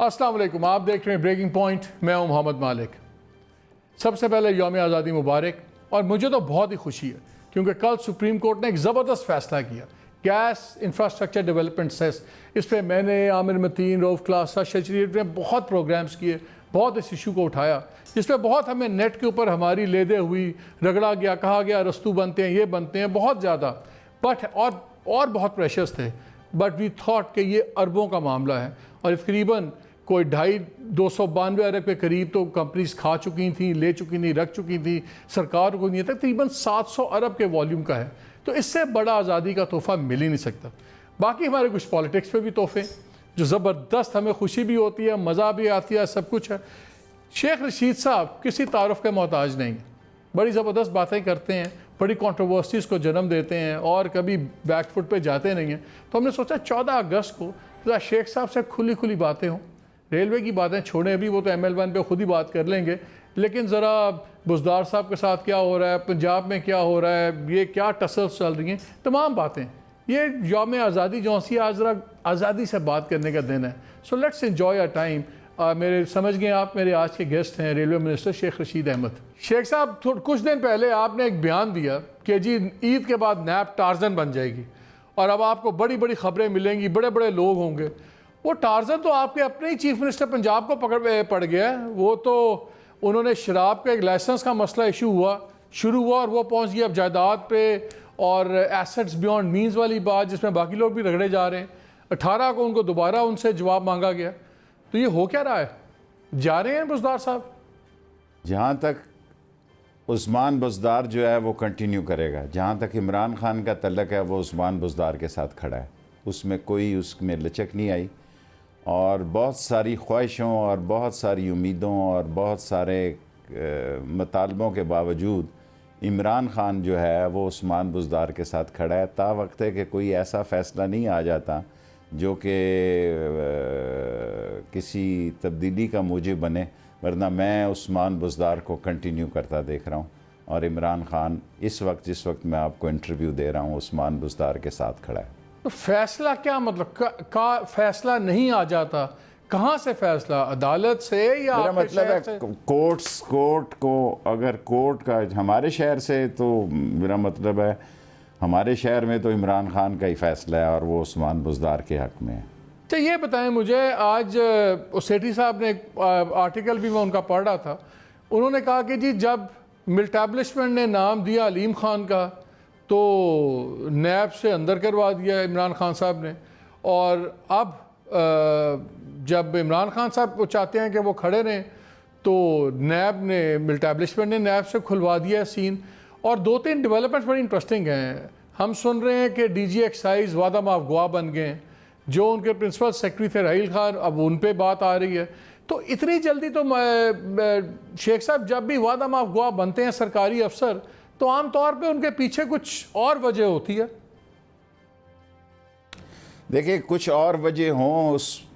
अस्सलाम वालेकुम, आप देख रहे हैं ब्रेकिंग पॉइंट। मैं हूं मोहम्मद मालिक। सबसे पहले यौम आज़ादी मुबारक। और मुझे तो बहुत ही खुशी है क्योंकि कल सुप्रीम कोर्ट ने एक ज़बरदस्त फ़ैसला किया गैस इंफ्रास्ट्रक्चर डेवलपमेंट सेस। इस पर मैंने, आमिर मतीन, रऊफ़ क्लास, शरीफ ने बहुत प्रोग्राम्स किए, बहुत इस इशू को उठाया, जिस पर बहुत हमें नेट के ऊपर हमारी लेदे हुई, रगड़ा गया, कहा गया रस्तू बनते हैं, ये बनते हैं, बहुत ज़्यादा। बट और बहुत प्रेशर्स थे। बट वी थॉट कि ये अरबों का मामला है और तकरीबन कोई 292 अरब के करीब तो कंपनीज खा चुकी थी, ले चुकी थी, रख चुकी थी। सरकार को नहीं, तकरीबन 700 अरब के वॉल्यूम का है। तो इससे बड़ा आज़ादी का तोहफ़ा मिल ही नहीं सकता। बाकी हमारे कुछ पॉलिटिक्स पे भी तोहफे जो ज़बरदस्त, हमें खुशी भी होती है, मज़ा भी आती है, सब कुछ है। शेख रशीद साहब किसी तारुफ के मोहताज नहीं, बड़ी ज़बरदस्त बातें करते हैं, बड़ी कंट्रोवर्सीज़ को जन्म देते हैं और कभी बैकफुट पे जाते नहीं हैं। तो हमने सोचा 14 अगस्त को ज़रा शेख साहब से खुली खुली बातें हों। रेलवे की बातें छोड़ें, अभी वो तो ML1 पे खुद ही बात कर लेंगे, लेकिन ज़रा बुज़दार साहब के साथ क्या हो रहा है, पंजाब में क्या हो रहा है, ये क्या टसल्स चल रही हैं, तमाम बातें। ये यौम आज़ादी जो सी आज ज़रा आज़ादी से बात करने का दिन है। So let's enjoy a time. मेरे समझ गए आप, मेरे आज के गेस्ट हैं रेलवे मिनिस्टर शेख रशीद अहमद। शेख साहब, कुछ दिन पहले आपने एक बयान दिया कि जी ईद के बाद नैब टार्जन बन जाएगी और अब आपको बड़ी बड़ी खबरें मिलेंगी, बड़े बड़े लोग होंगे। वो टार्जन तो आपके अपने ही चीफ मिनिस्टर पंजाब को पड़ गया है। वो तो उन्होंने शराब के एक लाइसेंस का मसला शुरू हुआ और वो पहुंच गया अब जायदाद पे और एसेट्स बियॉन्ड मीन्स वाली बात, जिसमें बाकी लोग भी रगड़े जा रहे हैं। 18 को उनको दोबारा उनसे जवाब मांगा गया। तो ये हो क्या रहा है? जा रहे हैं बुज़दार साहब? जहाँ तक उस्मान बुज़दार जो है वो कंटिन्यू करेगा, जहाँ तक इमरान खान का तल्लक है वो उस्मान बुज़दार के साथ खड़ा है, उसमें कोई उसमें लचक नहीं आई। और बहुत सारी ख्वाहिशों और बहुत सारी उम्मीदों और बहुत सारे मुतालबों के बावजूद इमरान खान जो है वो उस्मान बुज़दार के साथ खड़ा है। ता वक्त है कि कोई ऐसा फ़ैसला नहीं आ जाता जो कि किसी तब्दीली का मूजिब बने, वरना मैं उस्मान बुज़दार को कंटिन्यू करता देख रहा हूँ। और इमरान खान इस वक्त, जिस वक्त मैं आपको इंटरव्यू दे रहा हूँ, उस्मान बुज़दार के साथ खड़ा है। तो फैसला क्या मतलब का फैसला नहीं आ जाता? कहाँ से फैसला? अदालत से या मेरा मतलब है कोर्ट को, अगर कोर्ट का हमारे शहर से, तो मेरा मतलब है हमारे शहर में तो इमरान खान का ही फैसला है और वो उस्मान बुज़दार के हक़ में है। तो ये बताएं मुझे, आज सेठी साहब ने एक आर्टिकल भी मैं उनका पढ़ रहा था, उन्होंने कहा कि जी जब मिल्टैब्लिशमेंट ने नाम दिया अलीम खान का तो नैब से अंदर करवा दिया इमरान खान साहब ने। और अब जब इमरान खान साहब वो चाहते हैं कि वो खड़े रहें तो नैब ने, मिल्टैब्लिशमेंट ने नैब से खुलवा दिया सीन। और 2-3 डेवलपमेंट्स बड़ी इंटरेस्टिंग हैं। हम सुन रहे हैं कि DG एक्साइज वादा माफ गवाह बन गए हैं, जो उनके प्रिंसिपल सेक्रेटरी थे राहील खान, अब उन पे बात आ रही है। तो इतनी जल्दी तो शेख साहब जब भी वादा माफ गवाह बनते हैं सरकारी अफसर, तो आम तौर पे उनके पीछे कुछ और वजह होती है। देखिए, कुछ और वजह हों उस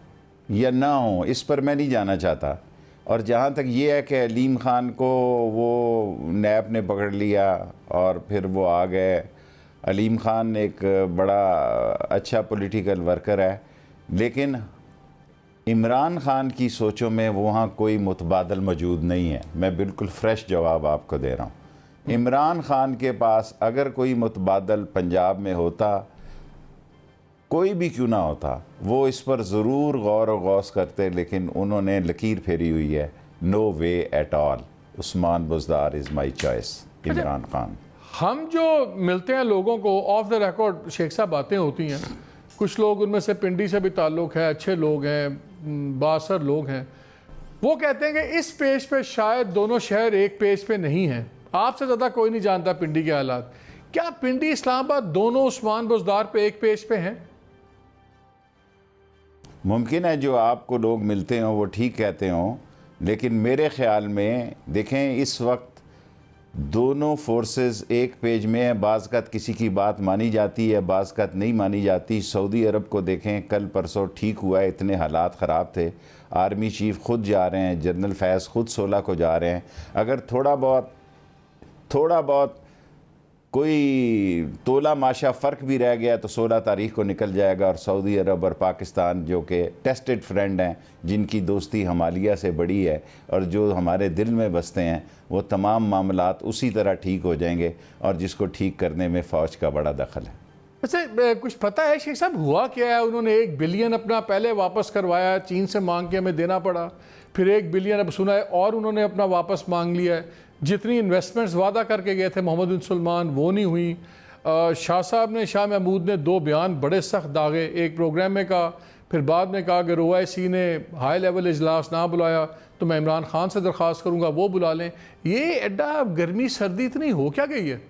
या ना हो, इस पर मैं नहीं जाना चाहता। और जहाँ तक ये है कि अलीम खान को वो नैब ने पकड़ लिया और फिर वो आ गए। अलीम खान एक बड़ा अच्छा पॉलिटिकल वर्कर है, लेकिन इमरान खान की सोचों में वहाँ कोई मुतबादल मौजूद नहीं है। मैं बिल्कुल फ्रेश जवाब आपको दे रहा हूँ। इमरान खान के पास अगर कोई मुतबादल पंजाब में होता, कोई भी क्यों ना होता, वो इस पर ज़रूर गौर व गौस करते, लेकिन उन्होंने लकीर फेरी हुई है, no way at all, Usman Buzdar is my choice, Imran Khan. हम जो मिलते हैं लोगों को ऑफ द रिकॉर्ड, शेख साहब बातें होती हैं, कुछ लोग उनमें से पिंडी से भी ताल्लुक़ है, अच्छे लोग हैं, बासर लोग हैं, वो कहते हैं कि इस पेज पे शायद दोनों शहर एक पेज पे नहीं हैं। आपसे ज़्यादा कोई नहीं जानता पिंडी के हालात। क्या पिंडी इस्लामाबाद दोनों उस्मान बुज़दार पे एक पेज पे हैं? मुमकिन है जो आपको लोग मिलते हों वो ठीक कहते हों, लेकिन मेरे ख़्याल में देखें, इस वक्त दोनों फोर्सेस एक पेज में हैं। बाज़-औक़ात किसी की बात मानी जाती है, बाज़-औक़ात नहीं मानी जाती। सऊदी अरब को देखें, कल परसों ठीक हुआ है, इतने हालात ख़राब थे, आर्मी चीफ खुद जा रहे हैं, जनरल फैज़ खुद 16 को जा रहे हैं। अगर थोड़ा बहुत कोई तोला माशा फ़र्क भी रह गया तो 16 तारीख को निकल जाएगा और सऊदी अरब और पाकिस्तान जो कि टेस्टेड फ्रेंड हैं, जिनकी दोस्ती हमालिया से बड़ी है और जो हमारे दिल में बसते हैं, वो तमाम मामलात उसी तरह ठीक हो जाएंगे और जिसको ठीक करने में फ़ौज का बड़ा दखल है। वैसे कुछ पता है शेख साहब हुआ क्या है? उन्होंने 1 बिलियन अपना पहले वापस करवाया, चीन से मांग के हमें देना पड़ा, फिर 1 बिलियन अब सुना है और उन्होंने अपना वापस मांग लिया है। जितनी इन्वेस्टमेंट्स वादा करके गए थे मोहम्मद बिन सलमान वो नहीं हुई। शाह साहब ने, शाह महमूद ने 2 बयान बड़े सख्त दागे, एक प्रोग्राम में कहा, फिर बाद में कहा अगर OIC ने हाई लेवल इजलास ना बुलाया तो मैं इमरान खान से दरख्वास्त करूँगा वो बुला लें। ये एड्डा गर्मी सर्दी इतनी हो क्या गई है?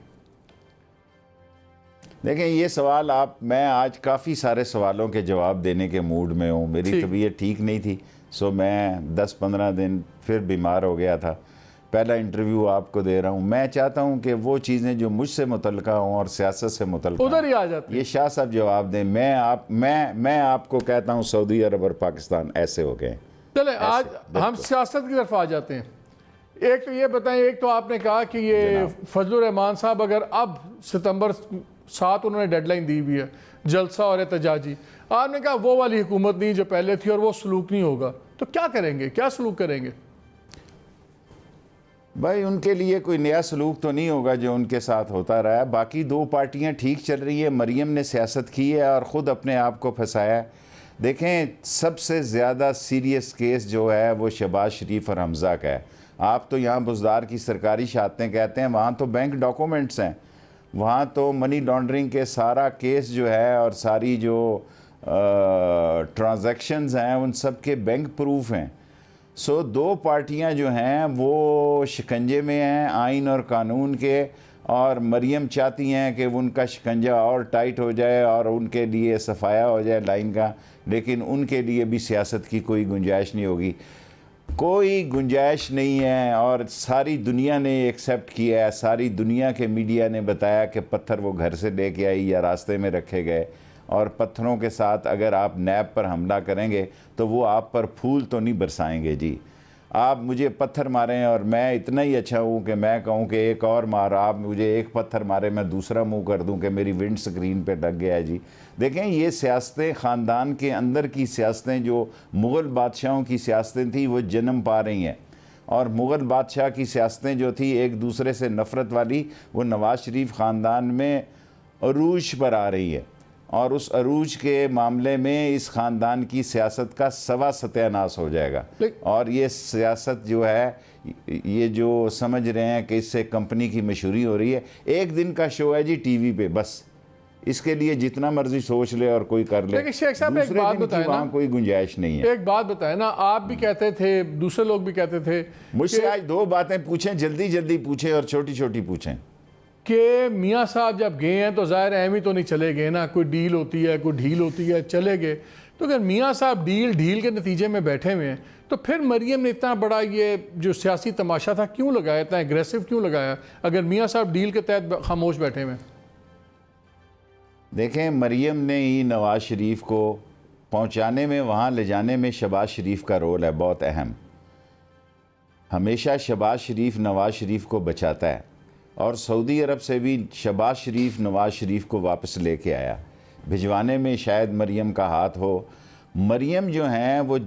देखें, ये सवाल मैं आज काफ़ी सारे सवालों के जवाब देने के मूड में हूँ। मेरी तबीयत ठीक नहीं थी, सो मैं 10-15 दिन फिर बीमार हो गया था। पहला इंटरव्यू आपको दे रहा हूँ। मैं चाहता हूँ कि वो चीज़ें जो मुझसे मुतल्लिका हों और सियासत से मुतल्लिका उधर ही आ जाते, ये शाह साहब जवाब दें। मैं आपको कहता हूँ सऊदी अरब और पाकिस्तान ऐसे हो गए। चले आज हम सियासत की तरफ आ जाते हैं। एक तो ये बताएं, एक तो आपने कहा कि ये फजलुर रहमान साहब अगर अब सितंबर 7 उन्होंने डेडलाइन दी हुई है जलसा और एहतजाजी, आपने कहा वो वाली हुकूमत नहीं जो पहले थी और वो सलूक नहीं होगा, तो क्या करेंगे, क्या सलूक करेंगे? भाई, उनके लिए कोई नया सलूक तो नहीं होगा जो उनके साथ होता रहा है। बाकी 2 पार्टियां ठीक चल रही है। मरियम ने सियासत की है और ख़ुद अपने आप को फंसाया है। देखें, सबसे ज़्यादा सीरियस केस जो है वो शहबाज शरीफ और हमज़ा का है। आप तो यहाँ बुज़दार की सरकारी शहादतें कहते हैं, वहाँ तो बैंक डॉक्यूमेंट्स हैं, वहाँ तो मनी लॉन्ड्रिंग के सारा केस जो है और सारी जो ट्रांजैक्शंस हैं उन सब के बैंक प्रूफ हैं। सो 2 पार्टियां जो हैं वो शिकंजे में हैं आइन और कानून के, और मरियम चाहती हैं कि उनका शिकंजा और टाइट हो जाए और उनके लिए सफाया हो जाए लाइन का, लेकिन उनके लिए भी सियासत की कोई गुंजाइश नहीं होगी, कोई गुंजाइश नहीं है। और सारी दुनिया ने एक्सेप्ट किया है, सारी दुनिया के मीडिया ने बताया कि पत्थर वो घर से लेके आई या रास्ते में रखे गए, और पत्थरों के साथ अगर आप नैब पर हमला करेंगे तो वो आप पर फूल तो नहीं बरसाएंगे जी। आप मुझे पत्थर मारें और मैं इतना ही अच्छा हूँ कि मैं कहूँ कि एक और मार, आप मुझे एक पत्थर मारे मैं दूसरा मुंह कर दूँ कि मेरी विंड स्क्रीन पे लग गया है जी। देखें, ये सियासतें ख़ानदान के अंदर की सियासतें जो मुग़ल बादशाहों की सियासतें थी वो जन्म पा रही हैं, और मुग़ल बादशाह की सियासतें जो थी एक दूसरे से नफ़रत वाली, वो नवाज़ शरीफ ख़ानदान में अरूज पर आ रही है, और उस अरूज के मामले में इस ख़ानदान की सियासत का सत्यानाश हो जाएगा। और ये सियासत जो है, ये जो समझ रहे हैं कि इससे कंपनी की मशहूरी हो रही है, एक दिन का शो है जी टीवी पे, बस इसके लिए जितना मर्जी सोच ले और कोई कर ले। लेकिन शेख साहब एक बात बताएं ना, कोई गुंजाइश नहीं है। एक बात बताएं ना, आप भी कहते थे, दूसरे लोग भी कहते थे, मुझसे आज 2 बातें पूछें, जल्दी जल्दी पूछें और छोटी छोटी पूछें कि मियाँ साहब जब गए हैं तो ज़ाहिर है तो नहीं चले गए ना, कोई डील होती है, कोई ढील होती है, चले गए। तो अगर मियाँ साहब ढील के नतीजे में बैठे हुए हैं तो फिर मरियम ने इतना बड़ा ये जो सियासी तमाशा था क्यों लगाया, इतना एग्रेसिव क्यों लगाया, अगर मियाँ साहब डील के तहत खामोश बैठे हुए? देखें, मरियम ने ही नवाज़ शरीफ को पहुंचाने में, वहाँ ले जाने में शहबाज शरीफ का रोल है बहुत अहम। हमेशा शहबाज शरीफ नवाज़ शरीफ को बचाता है, और सऊदी अरब से भी शहबाज शरीफ नवाज़ शरीफ को वापस लेके आया। भिजवाने में शायद मरियम का हाथ हो। मरियम जो हैं वो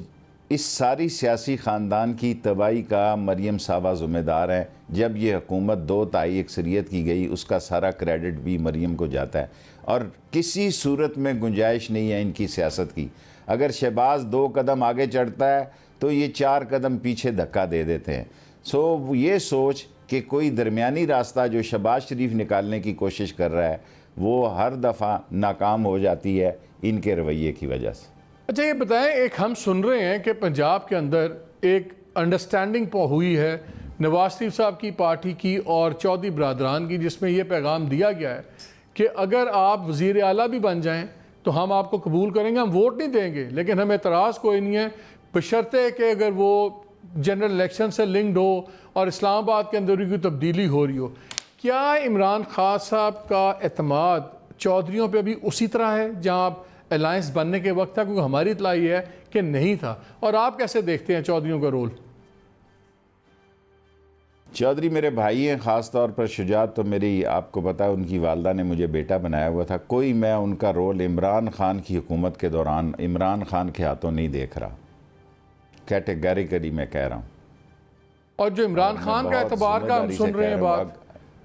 इस सारी सियासी ख़ानदान की तबाही का मरियम साहबा ज़िम्मेदार हैं। जब ये हुकूमत 2 तिहाई अक्सरियत की गई, उसका सारा क्रेडिट भी मरियम को जाता है, और किसी सूरत में गुंजाइश नहीं है इनकी सियासत की। अगर शहबाज 2 कदम आगे चढ़ता है तो ये 4 कदम पीछे धक्का दे देते हैं। सो ये सोच कि कोई दरमियानी रास्ता जो शहबाज शरीफ निकालने की कोशिश कर रहा है वो हर दफ़ा नाकाम हो जाती है इनके रवैये की वजह से। अच्छा, ये बताएं, एक हम सुन रहे हैं कि पंजाब के अंदर एक अंडरस्टैंडिंग हुई है नवाज शरीफ साहब की पार्टी की और चौधरी बरादरान की, जिसमें यह पैगाम दिया गया है कि अगर आप वज़ीर आला भी बन जाएं तो हम आपको कबूल करेंगे, हम वोट नहीं देंगे, लेकिन हमें एतराज़ कोई नहीं है, बशर्ते कि अगर वो जनरल इलेक्शन से लिंक्ड हो और इस्लामाबाद के अंदर की तब्दीली हो रही हो। क्या इमरान खान साहब का एतमाद चौधरियों पे भी उसी तरह है जहां अलायंस बनने के वक्त था? क्योंकि हमारी इत्तला ये है कि नहीं था। और आप कैसे देखते हैं चौधरियों का रोल? चौधरी मेरे भाई हैं, ख़ास तौर पर शुजात तो मेरी, आपको पता है उनकी वालदा ने मुझे बेटा बनाया हुआ था। कोई मैं उनका रोल इमरान खान की हुकूमत के दौरान इमरान खान के हाथों नहीं देख रहा, कैटेगरिकली मैं कह रहा हूँ। और जो इमरान खान का एतबार का हम सुन रहे हैं बात,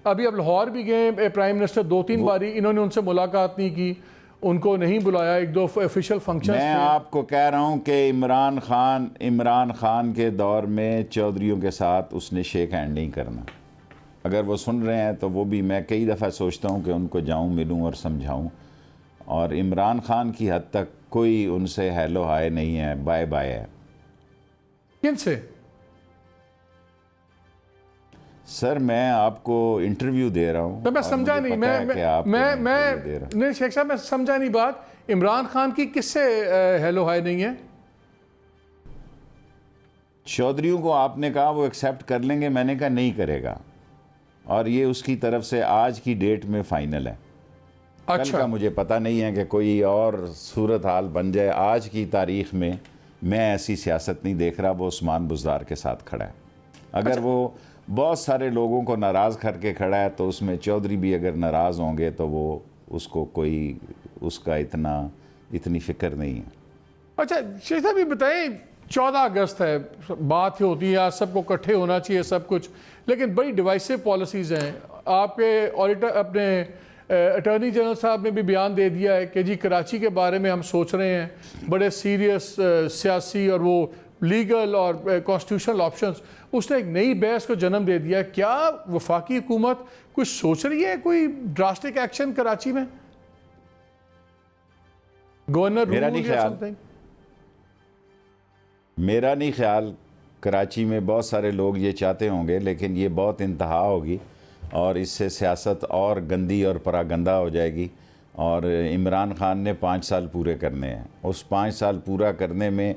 अभी अब लाहौर भी गए प्राइम मिनिस्टर 2-3 बारी, इन्होंने उनसे मुलाकात नहीं की, उनको नहीं बुलाया, 1-2 ऑफिशियल फंक्शन। मैं आपको कह रहा हूँ कि इमरान खान के दौर में चौधरीयों के साथ उसने शेक हैंड नहीं करना। अगर वो सुन रहे हैं तो वो भी, मैं कई दफ़ा सोचता हूँ कि उनको जाऊँ मिलूँ और समझाऊँ, और इमरान खान की हद तक कोई उनसे हेलो हाय नहीं है, बाय बाय है। किन से? सर मैं आपको इंटरव्यू दे रहा हूँ। तो मैं समझा नहीं, मैं नहीं शेख साहब, मैं समझा नहीं बात। इमरान खान की किससे हेलो हाय नहीं है? चौधरीयों को आपने कहा वो एक्सेप्ट कर लेंगे, मैंने कहा नहीं करेगा, और ये उसकी तरफ से आज की डेट में फाइनल है। अच्छा। कल का मुझे पता नहीं है कि कोई और सूरत हाल बन जाए। आज की तारीख में मैं ऐसी सियासत नहीं देख रहा। वो उस्मान बुज़दार के साथ खड़ा है। अगर वो बहुत सारे लोगों को नाराज़ करके खड़ा है तो उसमें चौधरी भी अगर नाराज़ होंगे तो वो उसको कोई उसका इतनी फ़िक्र नहीं है। अच्छा शेख साहब ये बताएं, 14 अगस्त है, बात ही होती है आज सबको इकट्ठे होना चाहिए सब कुछ, लेकिन बड़ी डिवाइसिव पॉलिसीज़ हैं। आपके ऑडिटर अपने अटॉर्नी जनरल साहब ने भी बयान दे दिया है कि जी कराची के बारे में हम सोच रहे हैं, बड़े सीरियस सियासी और वो लीगल और कॉन्स्टिट्यूशनल ऑप्शंस। उसने एक नई बहस को जन्म दे दिया। क्या वफाकी हुकूमत कुछ सोच रही है, कोई ड्रास्टिक एक्शन कराची में? गवर्नर मेरा नहीं ख्याल कराची में बहुत सारे लोग ये चाहते होंगे, लेकिन ये बहुत इंतहा होगी और इससे सियासत और गंदी और परागंदा हो जाएगी। और इमरान खान ने 5 साल पूरे करने हैं। उस 5 साल पूरा करने में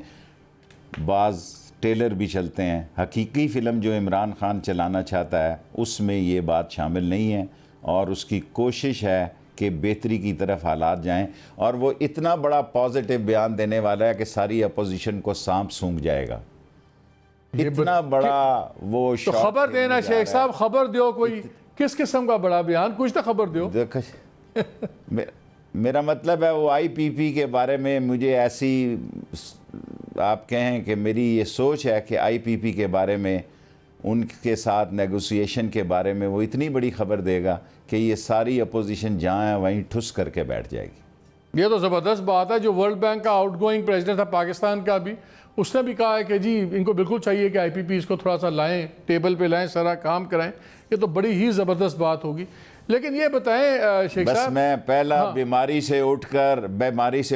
बाज़ टेलर भी चलते हैं। हकीकी फ़िल्म जो इमरान खान चलाना चाहता है उसमें ये बात शामिल नहीं है, और उसकी कोशिश है कि बेहतरी की तरफ हालात जाएं। और वो इतना बड़ा पॉजिटिव बयान देने वाला है कि सारी अपोजिशन को सांप सूंघ जाएगा। इतना बड़ा वो तो खबर देना शेख साहब, खबर दो, कोई किस किस्म का बड़ा बयान, कुछ तो खबर दो। मेरा मतलब है वो IPP के बारे में मुझे ऐसी, आप कहें कि मेरी ये सोच है कि IPP के बारे में, उनके साथ नेगोशिएशन के बारे में वो इतनी बड़ी खबर देगा कि ये सारी अपोजिशन जहाँ है वहीं ठुस करके बैठ जाएगी। ये तो ज़बरदस्त बात है। जो वर्ल्ड बैंक का आउटगोइंग प्रेसिडेंट था पाकिस्तान का भी, उसने भी कहा है कि जी इनको बिल्कुल चाहिए कि IPP इसको थोड़ा सा लाएं, टेबल पे लाएं, सारा काम कराएं। ये तो बड़ी ही ज़बरदस्त बात होगी। लेकिन ये बताएं शेख साहब, बस मैं पहला बीमारी से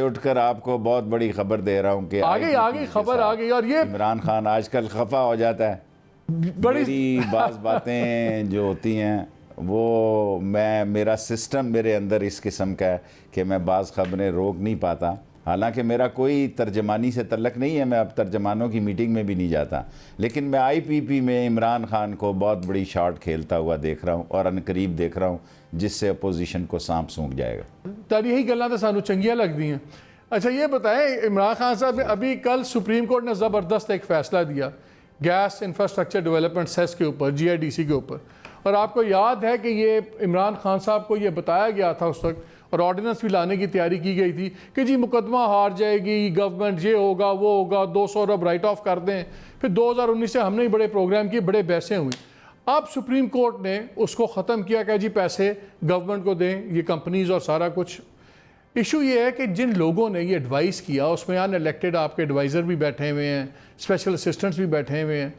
उठकर आपको बहुत बड़ी खबर दे रहा हूँ कि आगे खबर आ गई। और ये इमरान खान आजकल खफा हो जाता है। बड़ी बाज़ बातें जो होती हैं वो मेरा सिस्टम मेरे अंदर इस किस्म का है कि मैं बाज़ खबरें रोक नहीं पाता। हालांकि मेरा कोई तर्जमानी से तल्लक नहीं है, मैं अब तर्जमानों की मीटिंग में भी नहीं जाता, लेकिन मैं IPP में इमरान खान को बहुत बड़ी शॉट खेलता हुआ देख रहा हूँ और अनकरीब देख रहा हूँ, जिससे अपोजिशन को सांप सूंघ जाएगा। तो यही गल्लां तो सानू चंगियां लगती हैं। अच्छा ये बताएं, इमरान खान साहब ने अभी कल सुप्रीम कोर्ट ने ज़बरदस्त एक फ़ैसला दिया गैस इंफ्रास्ट्रक्चर डेवलपमेंट सेस के ऊपर, GIDC के ऊपर। और आपको याद है कि ये इमरान खान साहब को ये बताया गया था उस वक्त, और ऑर्डिनेंस भी लाने की तैयारी की गई थी कि जी मुकदमा हार जाएगी, गवर्नमेंट ये होगा वो होगा, 200 अरब राइट ऑफ कर दें। फिर 2019 से हमने ही बड़े प्रोग्राम किए, बड़े बहसें हुई। अब सुप्रीम कोर्ट ने उसको ख़त्म किया कि जी पैसे गवर्नमेंट को दें, ये कंपनीज़ और सारा कुछ। इशू ये है कि जिन लोगों ने ये एडवाइस किया उसमें अनइलेक्टेड आपके एडवाइज़र भी बैठे हुए हैं, स्पेशल असिस्टेंट्स भी बैठे हुए हैं,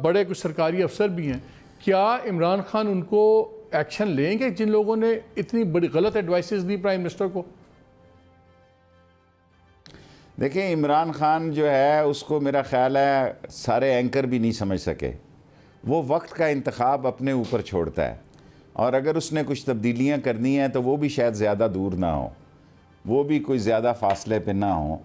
बड़े कुछ सरकारी अफसर भी हैं। क्या इमरान खान उनको एक्शन लेंगे जिन लोगों ने इतनी बड़ी गलत एडवाइसेस दी प्राइम मिनिस्टर को? देखिए इमरान खान जो है उसको मेरा ख्याल है सारे एंकर भी नहीं समझ सके। वो वक्त का इंतखाब अपने ऊपर छोड़ता है, और अगर उसने कुछ तब्दीलियां करनी हैं तो वो भी शायद ज़्यादा दूर ना हो, वो भी कोई ज़्यादा फासले पे ना हो।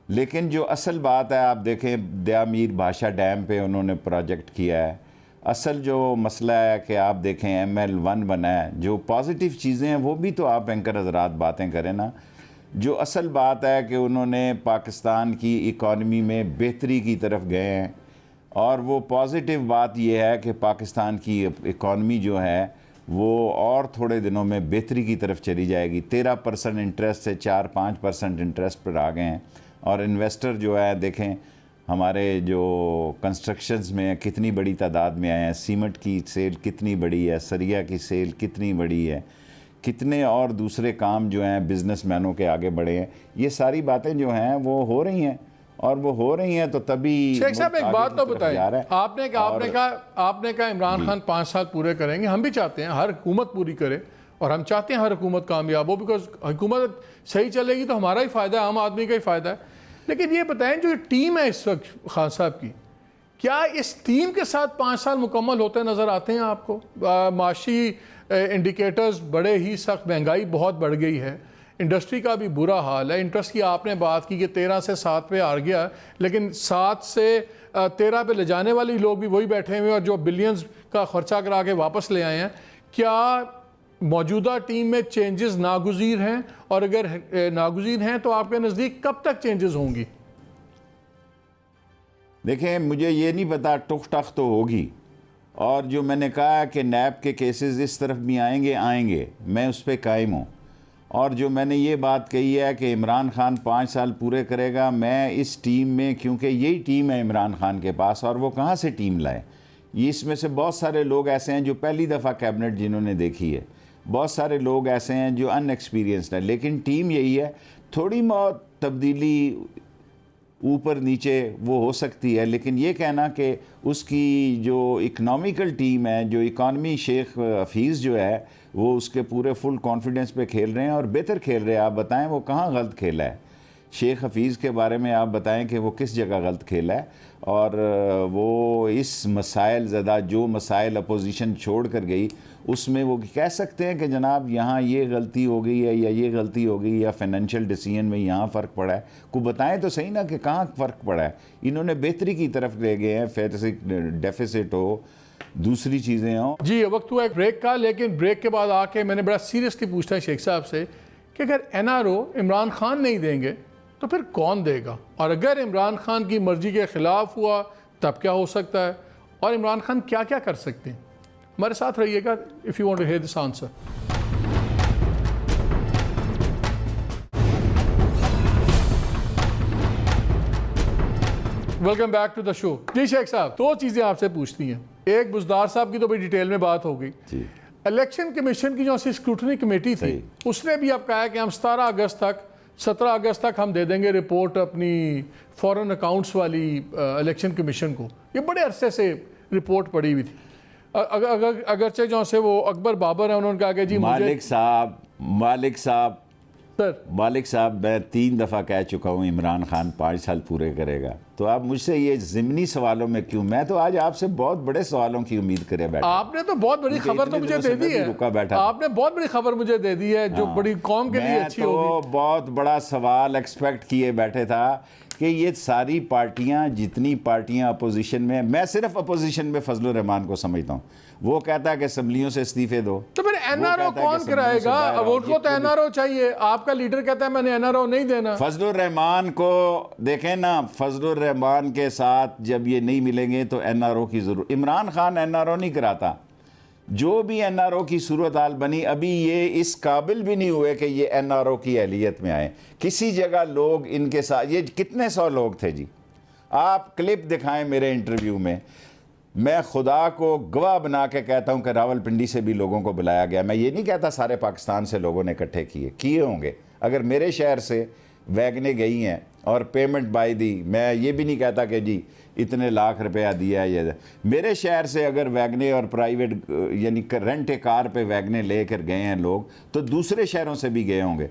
लेकिन जो असल बात है, आप देखें दयामीर भाषा डैम पे उन्होंने प्रोजेक्ट किया है। असल जो मसला है कि आप देखें ML1 बना है, जो पॉजिटिव चीज़ें हैं वो भी तो आप एंकर हज़रात बातें करें ना। जो असल बात है कि उन्होंने पाकिस्तान की इकॉनमी में बेहतरी की तरफ गए हैं, और वो पॉजिटिव बात ये है कि पाकिस्तान की इकॉनमी जो है वो और थोड़े दिनों में बेहतरी की तरफ चली जाएगी। 13% इंटरेस्ट से 4-5% इंटरेस्ट पर आ गए हैं। और इन्वेस्टर जो है देखें हमारे जो कंस्ट्रक्शंस में कितनी बड़ी तादाद में आए हैं, सीमेंट की सेल कितनी बड़ी है, सरिया की सेल कितनी बड़ी है, कितने और दूसरे काम जो हैं बिजनेसमैनों के आगे बढ़े हैं। ये सारी बातें जो हैं वो हो रही हैं, और वो हो रही हैं तो तभी शेख साहब एक बात तो बताएं, आपने कहा इमरान खान 5 साल पूरे करेंगे। हम भी चाहते हैं हर हुकूमत पूरी करे, और हम चाहते हैं हर हुकूमत कामयाब हो, बिकॉज हुकूमत सही चलेगी तो हमारा ही फ़ायदा है, आम आदमी का ही फ़ायदा है। लेकिन ये बताएं जो टीम है इस वक्त खान साहब की, क्या इस टीम के साथ 5 साल मुकम्मल होते नज़र आते हैं आपको? माशी इंडिकेटर्स बड़े ही सख्त, महंगाई बहुत बढ़ गई है, इंडस्ट्री का भी बुरा हाल है। इंटरेस्ट की आपने बात की कि 13 से 7 पे आ गया, लेकिन 7 से 13 पे ले जाने वाले लोग भी वही बैठे हुए हैं, और जो बिलियंस का खर्चा करा के वापस ले आए हैं। क्या मौजूदा टीम में चेंजेस नागुज़ीर हैं, और अगर नागुज़ीर हैं तो आपके नज़दीक कब तक चेंजेस होंगी? देखें, मुझे ये नहीं पता, टुक टक तो होगी। और जो मैंने कहा कि नैब के केसेस इस तरफ भी आएंगे, मैं उस पर कायम हूँ। और जो मैंने ये बात कही है कि इमरान खान 5 साल पूरे करेगा, मैं इस टीम में, क्योंकि यही टीम है इमरान खान के पास, और वो कहाँ से टीम लाए? ये इसमें से बहुत सारे लोग ऐसे हैं जो पहली दफ़ा कैबिनेट जिन्होंने देखी है, बहुत सारे लोग ऐसे हैं जो अनएक्सपीरियंस्ड है, लेकिन टीम यही है। थोड़ी बहुत तब्दीली ऊपर नीचे वो हो सकती है, लेकिन ये कहना कि उसकी जो इकनॉमिकल टीम है, जो इकॉनमी, शेख हफीज़ जो है वो उसके पूरे फुल कॉन्फिडेंस पे खेल रहे हैं और बेहतर खेल रहे हैं। आप बताएं वो कहाँ गलत खेला है? शेख हफीज़ के बारे में आप बताएं कि वो किस जगह गलत खेला है, और वो इस मसाइल ज़्यादा जो मसाइल अपोजिशन छोड़ कर गई उसमें वो कह सकते हैं कि जनाब यहाँ ये गलती हो गई है, या ये गलती हो गई, या फाइनेंशियल डिसीजन में यहाँ फ़र्क पड़ा है। को बताएं तो सही ना कि कहाँ फ़र्क पड़ा है। इन्होंने बेहतरी की तरफ ले गए हैं, डेफिसिट हो, दूसरी चीज़ें हों। जी, वक्त हुआ एक ब्रेक का, लेकिन ब्रेक के बाद आके मैंने बड़ा सीरियसली पूछना है शेख साहब से कि अगर NRO इमरान खान नहीं देंगे तो फिर कौन देगा, और अगर इमरान खान की मर्जी के ख़िलाफ़ हुआ तब क्या हो सकता है, और इमरान खान क्या क्या कर सकते हैं? हमारे साथ रहिएगा if you want to hear this answer. Welcome back to the show. जी शेख साहब, 2 चीज़ें आपसे पूछती हैं। एक, बुज़दार साहब की तो बड़ी डिटेल में बात हो गई। इलेक्शन कमीशन की जो स्क्रूटनी कमेटी थी, उसने भी अब कहा है कि हम 17 अगस्त तक हम दे देंगे रिपोर्ट अपनी फॉरेन अकाउंट्स वाली इलेक्शन कमीशन को। ये बड़े अरसे से रिपोर्ट पड़ी हुई थी। अगरचे जो से वो अकबर बाबर है, उन्होंने कहा कि जी मालिक साहब मैं 3 दफ़ा कह चुका हूँ इमरान खान 5 साल पूरे करेगा, तो आप मुझसे ये ज़िमनी सवालों में क्यों? मैं तो आज आपसे बहुत बड़े सवालों की उम्मीद करे बैठा। आपने तो बहुत बड़ी खबर तो मुझे दे दी है, आपने बहुत बड़ी खबर मुझे दे दी है जो बड़ी कौम के लिए अच्छी होगी। मैं तो बहुत बड़ा सवाल एक्सपेक्ट किए बैठे था कि ये सारी पार्टियां, जितनी पार्टियां अपोजिशन में, मैं सिर्फ अपोजिशन में फजलुर रहमान को समझता हूँ, वो कहता है कि असम्बलियों से इस्तीफे दो, तो फिर NRO कौन कराएगा? वोट को तो NRO चाहिए। आपका लीडर कहता है मैंने NRO नहीं देना। फजलुर रहमान को देखें ना, फजलुर रहमान के साथ जब ये नहीं मिलेंगे तो NRO की जरूरत। इमरान खान NRO नहीं कराता। जो भी NRO की सूरत हाल बनी, अभी ये इस काबिल भी नहीं हुए कि ये NRO की अहलियत में आए। किसी जगह लोग इनके साथ, ये कितने 100 लोग थे जी, आप क्लिप दिखाएं मेरे इंटरव्यू में। मैं खुदा को गवाह बना के कहता हूं कि रावलपिंडी से भी लोगों को बुलाया गया। मैं ये नहीं कहता सारे पाकिस्तान से लोगों ने इकट्ठे किए होंगे। अगर मेरे शहर से वैगनें गई हैं और पेमेंट बाय दी, मैं ये भी नहीं कहता कि जी इतने लाख रुपया दिया है। ये मेरे शहर से अगर वैगनें और प्राइवेट यानी रेंट ए कार पे वैगनें लेकर गए हैं लोग, तो दूसरे शहरों से भी गए होंगे।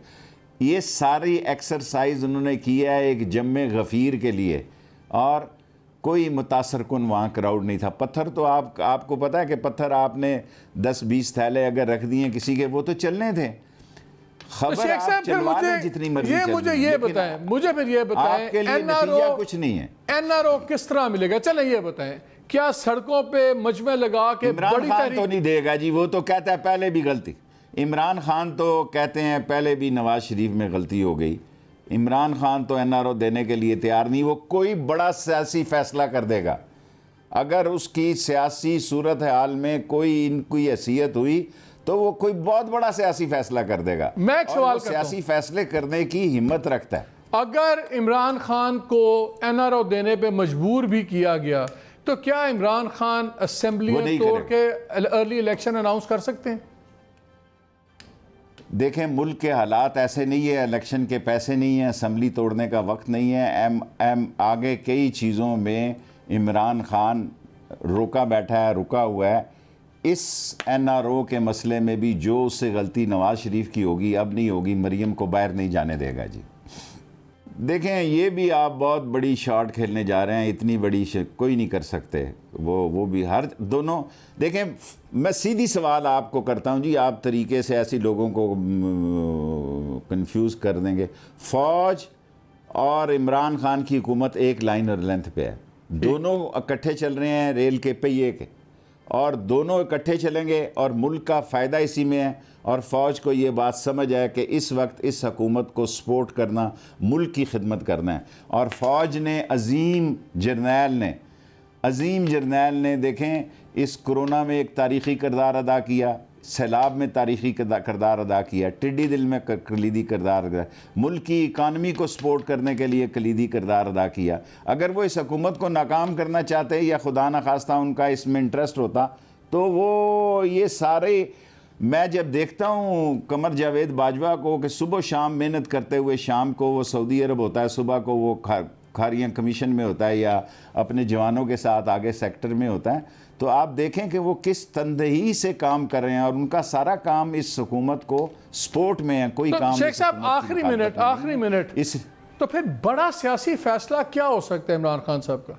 ये सारी एक्सरसाइज उन्होंने किया है एक जम्मे गफ़ीर के लिए, और कोई मुतासर कुन वहाँ क्राउड नहीं था। पत्थर तो आपको पता है कि पत्थर आपने 10-20 थैले अगर रख दिए किसी के, वो तो चलने थे। खबर आप चलवा लें जितनी मर्जी, मुझे ये बताएं, आपके लिए नतीजा कुछ नहीं है। NRO किस तरह मिलेगा? चलें ये बताएं, क्या सड़कों पे मजमे लगा के इमरान खान तो नहीं देगा जी, वो तो कहता है पहले भी गलती। इमरान खान तो कहते हैं पहले भी नवाज शरीफ में गलती हो गई। इमरान खान तो NRO देने के लिए तैयार नहीं। वो कोई बड़ा सियासी फैसला कर देगा, अगर उसकी सियासी सूरत हाल में कोई इनकी हैसियत हुई तो वो कोई बहुत बड़ा सियासी फैसला कर देगा। मैं एक और सवाल वो करता हूं। सियासी फैसले करने की हिम्मत रखता है। अगर इमरान खान को एनआरओ देने पे मजबूर भी किया गया तो क्या इमरान खान वो असेंबली नहीं तोड़ के अर्ली इलेक्शन अनाउंस कर सकते हैं? देखें, मुल्क के हालात ऐसे नहीं है, इलेक्शन के पैसे नहीं है, असम्बली तोड़ने का वक्त नहीं है। आगे कई चीज़ों में इमरान खान रुका हुआ है। इस एनआरओ के मसले में भी जो उससे गलती नवाज शरीफ की होगी अब नहीं होगी, मरीम को बाहर नहीं जाने देगा जी। देखें, ये भी आप बहुत बड़ी शॉट खेलने जा रहे हैं, इतनी बड़ी कोई नहीं कर सकते। वो भी हर दोनों देखें, मैं सीधी सवाल आपको करता हूं जी, आप तरीके से ऐसे लोगों को कंफ्यूज कर देंगे। फौज और इमरान खान की हुकूमत एक लाइन और लेंथ पे है, दोनों इकट्ठे चल रहे हैं रेल के पहिए के, और दोनों इकट्ठे चलेंगे और मुल्क का फ़ायदा इसी में है। और फ़ौज को ये बात समझ है कि इस वक्त इस हुकूमत को सपोर्ट करना, मुल्क की खिदमत करना है। और फ़ौज ने अज़ीम जर्नैल ने देखें इस कोरोना में एक तारीख़ी किरदार अदा किया, सैलाब में तारीख़ी किरदार अदा किया, टिड्डी दिल में कलीदी किरदार अदा, मुल्क की इकानमी को सपोर्ट करने के लिए कलीदी किरदार अदा किया। अगर वो इस हुकूमत को नाकाम करना चाहते या खुदा न खास्ता उनका इसमें इंटरेस्ट होता तो वो ये सारे, मैं जब देखता हूँ कमर जावेद बाजवा को कि सुबह शाम मेहनत करते हुए, शाम को वो सऊदी अरब होता है, सुबह को वो खारियाँ कमीशन में होता है या अपने जवानों के साथ आगे सेक्टर में होता है, तो आप देखें कि वो किस तंदही से काम कर रहे हैं और उनका सारा काम इस हुकूमत को सपोर्ट में है। कोई काम शेख साहब आखिरी मिनट इस तो फिर बड़ा सियासी फैसला क्या हो सकता है इमरान खान साहब का?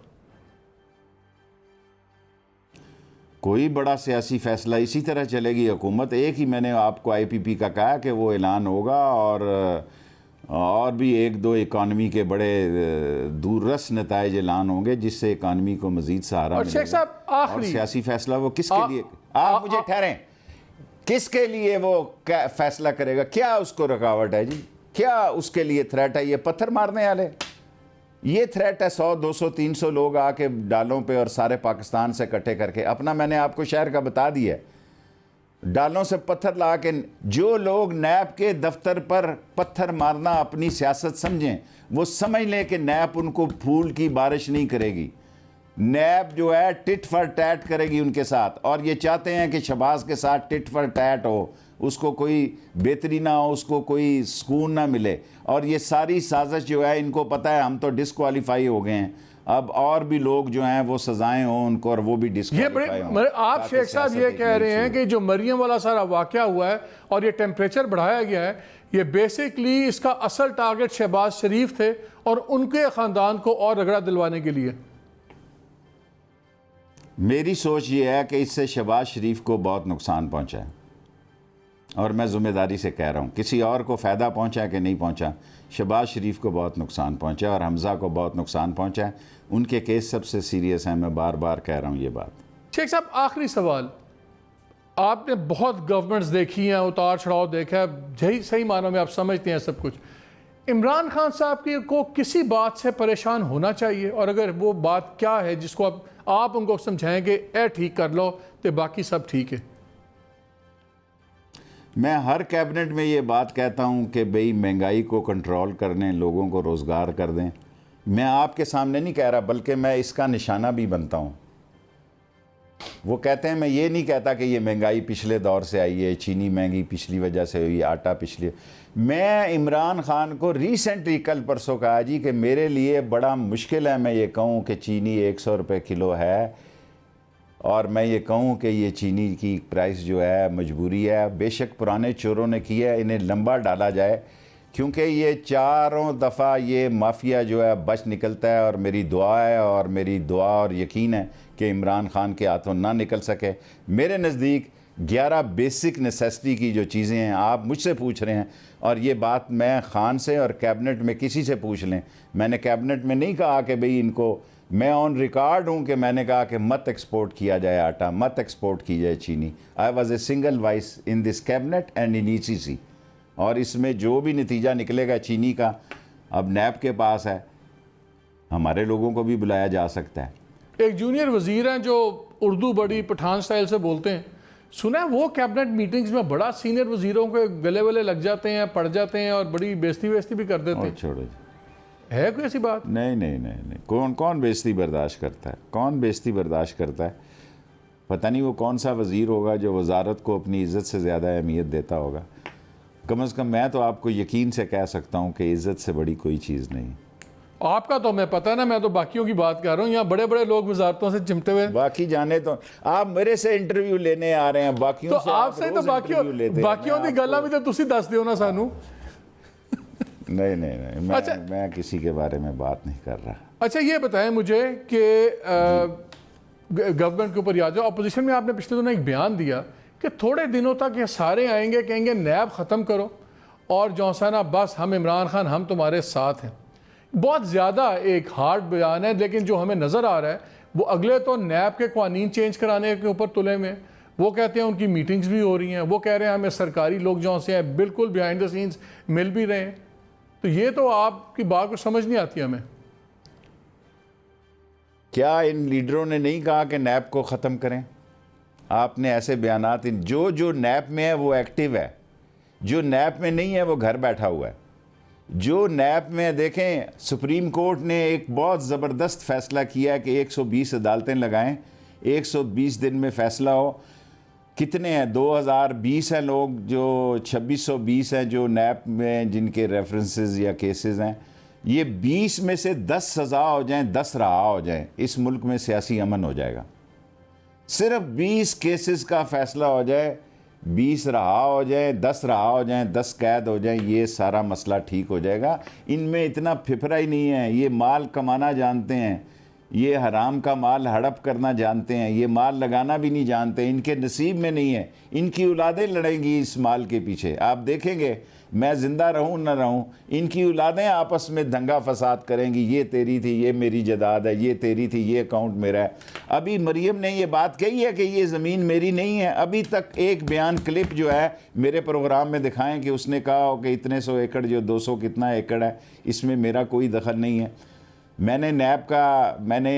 कोई बड़ा सियासी फैसला, इसी तरह चलेगी हुकूमत। एक ही मैंने आपको IPP का कहा कि वो ऐलान होगा और भी एक दो इकानमी के बड़े दूररस नताइज ऐलान होंगे जिससे इकानमी को मजीद सहारा और शेख साहब और सियासी फैसला वो किसके लिए, आप मुझे ठहरें, किसके लिए वो फैसला करेगा? क्या उसको रुकावट है जी? क्या उसके लिए थ्रेट है? ये पत्थर मारने वाले, ये थ्रेट है 100 200 300 लोग आके डालों पे और सारे पाकिस्तान से इकट्ठे करके अपना, मैंने आपको शहर का बता दिया, डालों से पत्थर ला के, जो लोग नैब के दफ्तर पर पत्थर मारना अपनी सियासत समझें वो समझ लें कि नैब उनको फूल की बारिश नहीं करेगी। नैब जो है टिट फॉर टैट करेगी उनके साथ, और ये चाहते हैं कि शहबाज के साथ टिट फॉर टैट हो, उसको कोई बेहतरी ना हो, उसको कोई सुकून ना मिले। और ये सारी साजिश जो है इनको पता है हम तो डिस्क्वालीफाई हो गए हैं, अब और भी लोग जो हैं वो सजाएं हो उनको और वो भी डिस्क्वालीफाई हो। आप शेख साहब ये कह रहे हैं कि जो मरियम वाला सारा वाकया हुआ है और ये टेम्परेचर बढ़ाया गया है, ये बेसिकली इसका असल टारगेट शहबाज शरीफ थे और उनके ख़ानदान को और रगड़ा दिलवाने के लिए? मेरी सोच ये है कि इससे शहबाज शरीफ को बहुत नुकसान पहुंचा है और मैं ज़िम्मेदारी से कह रहा हूँ, किसी और को फ़ायदा पहुंचा कि नहीं पहुंचा, शहबाज शरीफ को बहुत नुकसान पहुंचा और हमज़ा को बहुत नुकसान पहुंचा है। उनके केस सबसे सीरियस हैं, मैं बार बार कह रहा हूँ ये बात। शेख साहब आखिरी सवाल, आपने बहुत गवर्नमेंट्स देखी हैं, उतार चढ़ाव देखा है, सही मानों में आप समझते हैं सब कुछ। इमरान खान साहब की को किसी बात से परेशान होना चाहिए, और अगर वो बात क्या है जिसको आप उनको समझाएंगे ए ठीक कर लो तो बाकी सब ठीक है? मैं हर कैबिनेट में ये बात कहता हूँ कि भाई महंगाई को कंट्रोल करने, लोगों को रोज़गार कर दें। मैं आपके सामने नहीं कह रहा बल्कि मैं इसका निशाना भी बनता हूँ। वो कहते हैं, मैं ये नहीं कहता कि ये महंगाई पिछले दौर से आई है, चीनी महंगी पिछली वजह से हुई, आटा पिछली। मैं इमरान खान को रिसेंटली कल परसों कहा जी कि मेरे लिए बड़ा मुश्किल है मैं ये कहूँ कि चीनी 100 रुपये किलो है, और मैं ये कहूँ कि ये चीनी की प्राइस जो है मजबूरी है। बेशक पुराने चोरों ने किया, इन्हें लंबा डाला जाए, क्योंकि ये चारों दफ़ा ये माफिया जो है बच निकलता है। और मेरी दुआ है और मेरी दुआ और यकीन है कि इमरान खान के हाथों ना निकल सके। मेरे नज़दीक 11 बेसिक नेसेसिटी की जो चीज़ें हैं, आप मुझसे पूछ रहे हैं, और ये बात मैं खान से और कैबिनेट में किसी से पूछ लें, मैंने कैबिनेट में नहीं कहा कि भाई इनको, मैं ऑन रिकॉर्ड हूँ कि मैंने कहा कि मत एक्सपोर्ट किया जाए आटा, मत एक्सपोर्ट की जाए चीनी। I was a single voice in this cabinet and in ECC, और इसमें जो भी नतीजा निकलेगा चीनी का अब नैब के पास है, हमारे लोगों को भी बुलाया जा सकता है। एक जूनियर वजीर हैं जो उर्दू बड़ी पठान स्टाइल से बोलते हैं, सुना है वो कैबिनेट मीटिंग्स में बड़ा सीनियर वजीरों के गले वले लग जाते हैं, पड़ जाते हैं और बड़ी बेइज्जती भी कर देते हैं। छोड़ो, है कोई ऐसी बात? नहीं, कौन बेइज्जती बर्दाश्त करता है? कौन बेइज्जती बर्दाश्त करता है? पता नहीं वो कौन सा वज़ीर होगा जो वजारत को अपनी इज़्ज़त से ज़्यादा अहमियत देता होगा। कम से कम मैं तो आपको यकीन से कह सकता हूँ कि इज़्ज़त से बड़ी कोई चीज़ नहीं। आपका तो मैं पता है ना, मैं तो बाकियों की बात कर रहा हूँ। यहाँ बड़े बड़े लोग वजारतों से चिमटे हुए, बाकी जाने तो आप मेरे से इंटरव्यू लेने आ रहे हैं, बाकियों तो से आप आपसे तो रोज़ इंटरव्यू लेते हैं। बाकियों की गल्ला भी तो तुसी दस दियो ना सानू। नहीं, अच्छा, मैं किसी के बारे में बात नहीं कर रहा। अच्छा ये बताएं मुझे कि गवर्नमेंट के ऊपर या जो अपोजिशन में आपने पिछले दिनों एक बयान दिया कि थोड़े दिनों तक ये सारे आएंगे, कहेंगे नैब ख़त्म करो और जौसाना बस हम इमरान खान हम तुम्हारे साथ हैं। बहुत ज़्यादा एक हार्ड बयान है, लेकिन जो हमें नज़र आ रहा है वो अगले तो नैब के कानून चेंज कराने के ऊपर तुले में। वो कहते हैं उनकी मीटिंग्स भी हो रही हैं, वो कह रहे हैं हमें सरकारी लोग जो से हैं बिल्कुल बिहाइंड द सीन्स मिल भी रहे हैं। तो ये तो आपकी बात को समझ नहीं आती हमें। क्या इन लीडरों ने नहीं कहा कि नैब को ख़त्म करें? आपने ऐसे बयानात, जो नैब में है वो एक्टिव है, जो नैब में नहीं है वो घर बैठा हुआ है। जो नैब में देखें, सुप्रीम कोर्ट ने एक बहुत ज़बरदस्त फ़ैसला किया है कि 120 अदालतें लगाएं, 120 दिन में फ़ैसला हो। कितने हैं? 2020 हैं लोग, जो 2620 हैं जो नैब में जिनके रेफरेंसेस या केसेस हैं। ये 20 में से 10 सज़ा हो जाएं, 10 रहा हो जाएं, इस मुल्क में सियासी अमन हो जाएगा। सिर्फ 20 केसेस का फ़ैसला हो जाए, 20 रहा हो जाए, 10 रहा हो जाए, 10 कैद हो जाए, ये सारा मसला ठीक हो जाएगा। इनमें इतना फिफरा ही नहीं है। ये माल कमाना जानते हैं, ये हराम का माल हड़प करना जानते हैं, ये माल लगाना भी नहीं जानते, इनके नसीब में नहीं है। इनकी औलादें लड़ेंगी इस माल के पीछे। आप देखेंगे, मैं ज़िंदा रहूं न रहूं, इनकी औलादें आपस में दंगा फसाद करेंगी। ये तेरी थी, ये मेरी जदाद है, ये तेरी थी, ये अकाउंट मेरा है। अभी मरियम ने ये बात कही है कि ये ज़मीन मेरी नहीं है। अभी तक एक बयान क्लिप जो है मेरे प्रोग्राम में दिखाएं कि उसने कहा हो कि इतने 100 एकड़ जो 200 कितना एकड़ है, इसमें मेरा कोई दखल नहीं है। मैंने मैंने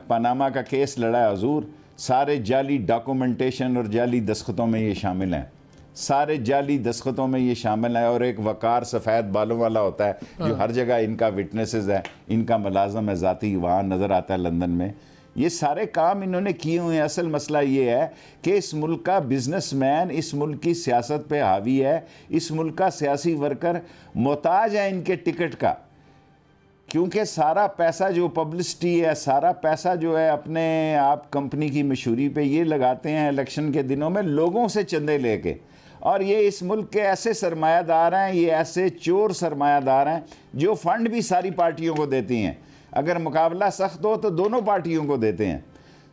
पनामा का केस लड़ा है हुजूर, सारे जाली डॉक्यूमेंटेशन और जाली दस्तखतों में ये शामिल हैं, सारे जाली दस्तखतों में ये शामिल है। और एक वकार सफ़ेद बालों वाला होता है जो हर जगह इनका विटनेसेस है, इनका मुलाजम है ज़ाती, वहाँ नज़र आता है लंदन में। ये सारे काम इन्होंने किए हुए हैं। असल मसला ये है कि इस मुल्क का बिजनेसमैन इस मुल्क की सियासत पे हावी है, इस मुल्क का सियासी वर्कर मोहताज है इनके टिकट का, क्योंकि सारा पैसा जो पब्लिसिटी है, सारा पैसा जो है अपने आप कंपनी की मशहूरी पे ये लगाते हैं इलेक्शन के दिनों में लोगों से चंदे लेके। और ये इस मुल्क के ऐसे सरमायादार हैं, ये ऐसे चोर सरमायादार हैं जो फंड भी सारी पार्टियों को देती हैं। अगर मुकाबला सख्त हो तो दोनों पार्टियों को देते हैं।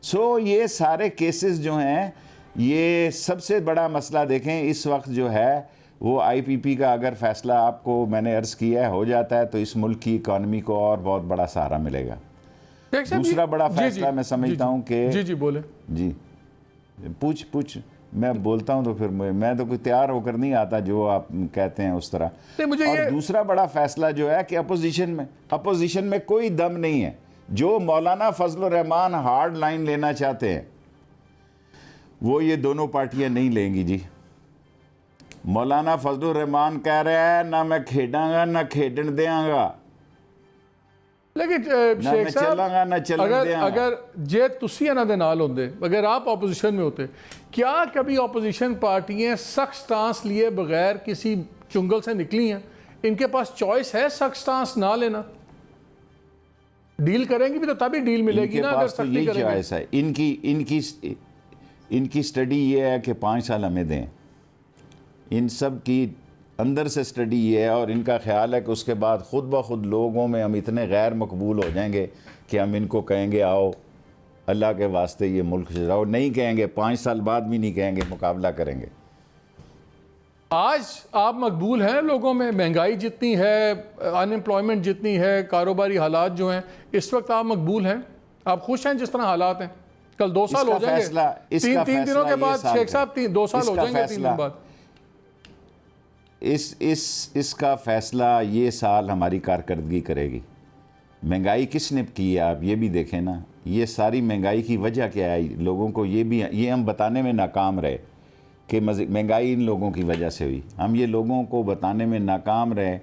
सो ये सारे केसेस जो हैं, ये सबसे बड़ा मसला देखें इस वक्त जो है वो आईपीपी का अगर फ़ैसला आपको मैंने अर्ज़ किया है हो जाता है तो इस मुल्क की इकानमी को और बहुत बड़ा सहारा मिलेगा। दूसरा बड़ा फ़ैसला मैं समझता हूँ कि जी बोले जी, पूछ मैं बोलता हूँ तो फिर मैं तो कोई तैयार होकर नहीं आता जो आप कहते हैं उस तरह। और दूसरा बड़ा फ़ैसला जो है कि अपोजिशन में कोई दम नहीं है। जो मौलाना फजलुर रहमान हार्ड लाइन लेना चाहते हैं वो ये दोनों पार्टियां नहीं लेंगी जी। मौलाना फजलुर रहमान कह रहा है ना मैं खेडांगा ना खेडन देंगा, लेकिन ना मैं चलांगा ना चलन देंगा। अगर जे तुसी इन्हां दे नाल होंदे, अगर आप ऑपोजिशन में होते, क्या कभी ऑपोजिशन पार्टियां सख्त स्टांस लिए बगैर किसी चुंगल से निकली हैं? इनके पास चॉइस है सख्त स्टांस ना लेना। डील करेंगी भी तो तभी डील मिलेगी ना, अगर सख्ती करेंगे। चॉइस है इनकी स्टडी ये है कि 5 साल हमें दें। इन सब की अंदर से स्टडी ये है और इनका ख्याल है कि उसके बाद ख़ुद ब खुद लोगों में हम इतने गैर मकबूल हो जाएंगे कि हम इनको कहेंगे आओ अल्लाह के वास्ते ये मुल्क चलाओ। नहीं कहेंगे, 5 साल बाद भी नहीं कहेंगे, मुकाबला करेंगे। आज आप मकबूल हैं लोगों में, महंगाई जितनी है, अनएम्प्लॉयमेंट जितनी है, कारोबारी हालात जो हैं, इस वक्त आप मकबूल हैं? आप खुश हैं जिस तरह हालात हैं? कल 2 साल हो जाएंगे, तीन दिनों के बाद शेख साहब 2 साल हो जाएंगे, 3 दिन बाद। इसका फ़ैसला ये साल हमारी कारकर्दगी करेगी। महंगाई किसने की है आप ये भी देखें ना। ये सारी महंगाई की वजह क्या है, लोगों को ये हम बताने में नाकाम रहे कि महंगाई इन लोगों की वजह से हुई। हम ये लोगों को बताने में नाकाम रहे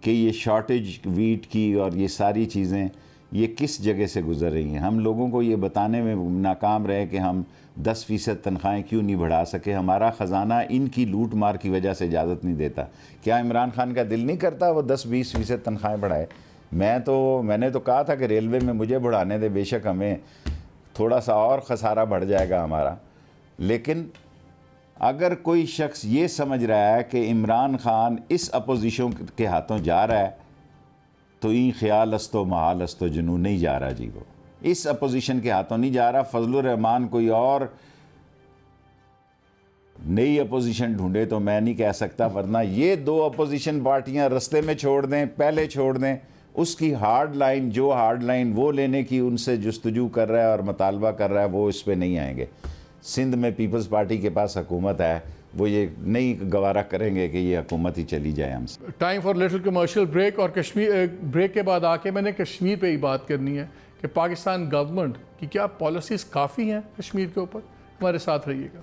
कि ये शॉर्टेज वीट की और ये सारी चीज़ें ये किस जगह से गुजर रही हैं। हम लोगों को ये बताने में नाकाम रहे कि हम 10% तनख्वाहें क्यों नहीं बढ़ा सके। हमारा ख़जाना इनकी लूट मार की वजह से इजाज़त नहीं देता। क्या इमरान खान का दिल नहीं करता वो 10-20% तनख्वाहें बढ़ाए? मैंने तो कहा था कि रेलवे में मुझे बढ़ाने दे, बेशक हमें थोड़ा सा और ख़सारा बढ़ जाएगा हमारा, लेकिन अगर कोई शख्स ये समझ रहा है कि इमरान खान इस अपोजिशन के हाथों जा रहा है तो इन ख्याल अस्तो महाल अस्तो जुनून नहीं जा रहा जी, वो इस अपोजिशन के हाथों नहीं जा रहा। फजलुर रहमान कोई और नई अपोजिशन ढूंढे तो मैं नहीं कह सकता, वरना ये दो अपोजिशन पार्टियां रास्ते में छोड़ दें, पहले छोड़ दें, उसकी हार्ड लाइन वो लेने की उनसे जुस्तजू कर रहा है और मुतालबा कर रहा है, वो इस पर नहीं आएंगे। सिंध में पीपल्स पार्टी के पास हुकूमत है, वो ये नहीं गवारा करेंगे कि ये हुकूमत ही चली जाए हमसे। Time for little commercial break, और कश्मीर ब्रेक के बाद आके मैंने कश्मीर पे ही बात करनी है कि पाकिस्तान गवर्नमेंट की क्या पॉलिसीज़ काफ़ी हैं कश्मीर के ऊपर। हमारे साथ रहिएगा।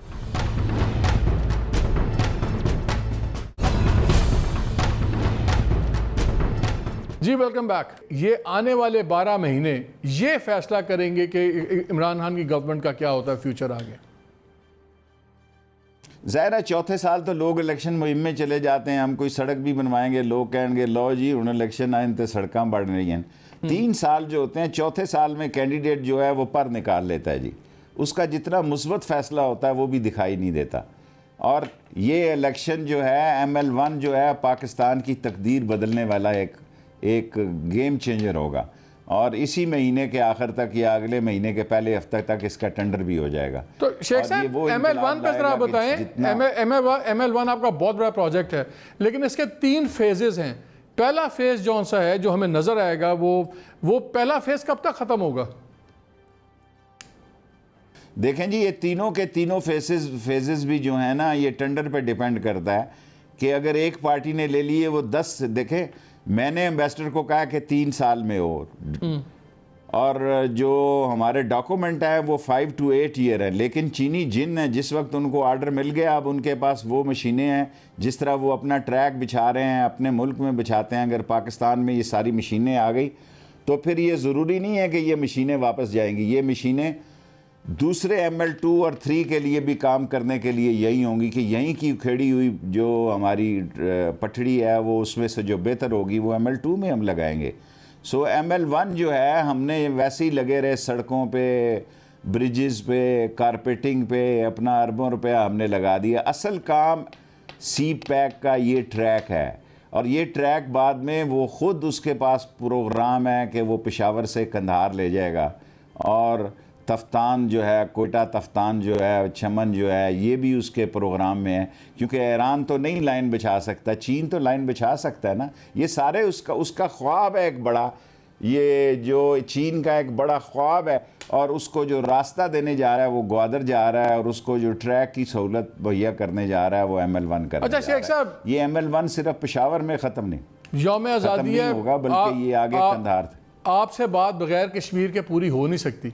जी वेलकम बैक। ये आने वाले 12 महीने ये फैसला करेंगे कि इमरान खान की गवर्नमेंट का क्या होता है फ्यूचर आगे। ज़ाहिर है चौथे साल तो लोग इलेक्शन मुहिम में चले जाते हैं, हम कोई सड़क भी बनवाएंगे, लोग कहेंगे लो जी उन्हें इलेक्शन आए तो सड़कें बढ़ रही हैं। 3 साल जो होते हैं, चौथे साल में कैंडिडेट जो है वो पर निकाल लेता है जी, उसका जितना मुस्बत फैसला होता है वो भी दिखाई नहीं देता। और ये इलेक्शन जो है ML1 जो है पाकिस्तान की तकदीर बदलने वाला एक गेम चेंजर होगा, और इसी महीने के आखिर तक या अगले महीने के पहले हफ्ते तक इसका टेंडर भी हो जाएगा। तो शेख साहब ML1 पे जरा बताएं। ML1 आपका बहुत बड़ा प्रोजेक्ट है, लेकिन इसके 3 फेजेस हैं। पहला फेज जौन सा है जो हमें नजर आएगा वो पहला फेज कब तक खत्म होगा? देखें जी, ये तीनों के तीनों फेजेस भी जो है ना, ये टेंडर पे डिपेंड करता है कि अगर एक पार्टी ने ले लिए वो 10, देखें मैंने एम्बेसडर को कहा कि 3 साल में हो, और जो हमारे डॉक्यूमेंट है वो 5 to 8 ईयर है, लेकिन चीनी जिन है, जिस वक्त उनको ऑर्डर मिल गया अब उनके पास वो मशीनें हैं, जिस तरह वो अपना ट्रैक बिछा रहे हैं अपने मुल्क में बिछाते हैं, अगर पाकिस्तान में ये सारी मशीनें आ गई तो फिर ये ज़रूरी नहीं है कि ये मशीनें वापस जाएंगी। ये मशीनें दूसरे ML2 और 3 के लिए भी काम करने के लिए यही होंगी कि यहीं की उखेड़ी हुई जो हमारी पटड़ी है वो उसमें से जो बेहतर होगी वो ML2 में हम लगाएंगे। सो ML1 जो है हमने वैसे ही लगे रहे, सड़कों पे, ब्रिजेस पे, कारपेटिंग पे अपना अरबों रुपया हमने लगा दिया। असल काम CPEC का ये ट्रैक है, और ये ट्रैक बाद में वो ख़ुद उसके पास प्रोग्राम है कि वो पेशावर से कंधार ले जाएगा, और तफ्तान जो है, कोयटा तफ्तान जो है, चमन जो है, ये भी उसके प्रोग्राम में है, क्योंकि ईरान तो नहीं लाइन बिछा सकता, चीन तो लाइन बिछा सकता है ना। ये सारे उसका ख्वाब है एक बड़ा, ये जो चीन का एक बड़ा ख्वाब है, और उसको जो रास्ता देने जा रहा है वो ग्वादर जा रहा है, और उसको जो ट्रैक की सहूलत मुहैया करने जा रहा है वो ML1 करने जा रहा है। शेख साहब, ये ML1 सिर्फ पेशावर में ख़त्म नहीं, यौम आज़ादी है होगा, बल्कि ये आगे कंधार। आपसे बात बगैर कश्मीर के पूरी हो नहीं सकती।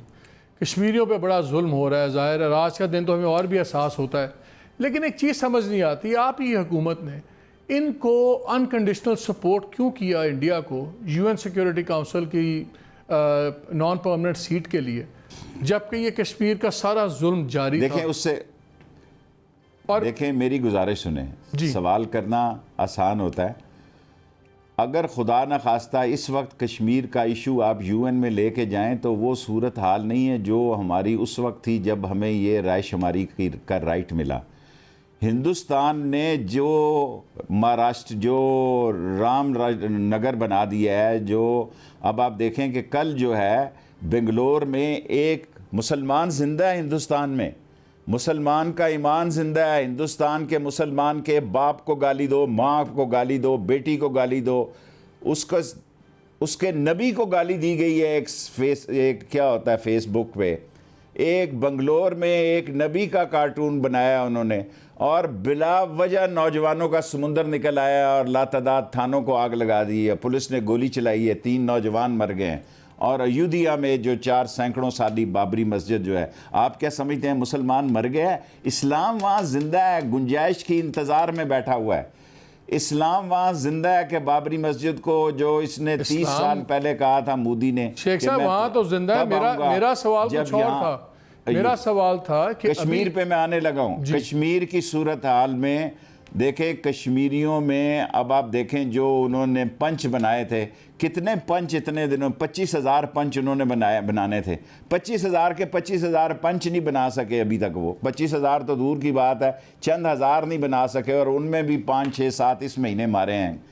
कश्मीरियों पे बड़ा जुल्म हो रहा है, ज़ाहिर है आज का दिन तो हमें और भी एहसास होता है, लेकिन एक चीज़ समझ नहीं आती, आप ही हुकूमत ने इनको अनकंडीशनल सपोर्ट क्यों किया इंडिया को UN सिक्योरिटी काउंसिल की नॉन परमानेंट सीट के लिए, जबकि ये कश्मीर का सारा जुल्म जारी देखें था। उससे और देखें मेरी गुजारिश सुने, सवाल करना आसान होता है, अगर खुदा न खास्ता इस वक्त कश्मीर का इशू आप UN में लेके जाएं तो वो सूरत हाल नहीं है जो हमारी उस वक्त थी जब हमें ये रायशुमारी का राइट मिला। हिंदुस्तान ने जो महाराष्ट्र जो राम नगर बना दिया है, जो अब आप देखें कि कल जो है बेंगलोर में एक मुसलमान जिंदा है, हिंदुस्तान में मुसलमान का ईमान जिंदा है। हिंदुस्तान के मुसलमान के बाप को गाली दो, माँ को गाली दो, बेटी को गाली दो, उसके नबी को गाली दी गई है। एक क्या होता है फेसबुक पे, एक बंगलोर में एक नबी का कार्टून बनाया उन्होंने, और बिला वजह नौजवानों का समुंदर निकल आया और लातादाद थानों को आग लगा दी है, पुलिस ने गोली चलाई है, 3 नौजवान मर गए हैं। और अयोध्या में जो 4 सैकड़ों साली बाबरी मस्जिद जो है, आप क्या समझते हैं मुसलमान मर गया है? इस्लाम वहाँ जिंदा है, गुंजाइश की इंतज़ार में बैठा हुआ है। इस्लाम वहाँ जिंदा है कि बाबरी मस्जिद को जो इसने 30 साल पहले कहा था मोदी ने, शेख साहब वहाँ तो जिंदा है। मेरा सवाल कुछ और था। मेरा सवाल था कि कश्मीर पे मैं आने लगा हूँ। कश्मीर की सूरत हाल में देखें, कश्मीरियों में अब आप देखें जो उन्होंने पंच बनाए थे, कितने पंच इतने दिनों, 25,000 पंच उन्होंने बनाने थे। 25,000 के 25,000 पंच नहीं बना सके अभी तक। वो 25,000 तो दूर की बात है, चंद हज़ार नहीं बना सके, और उनमें भी 5, 6, 7 इस महीने मारे हैं,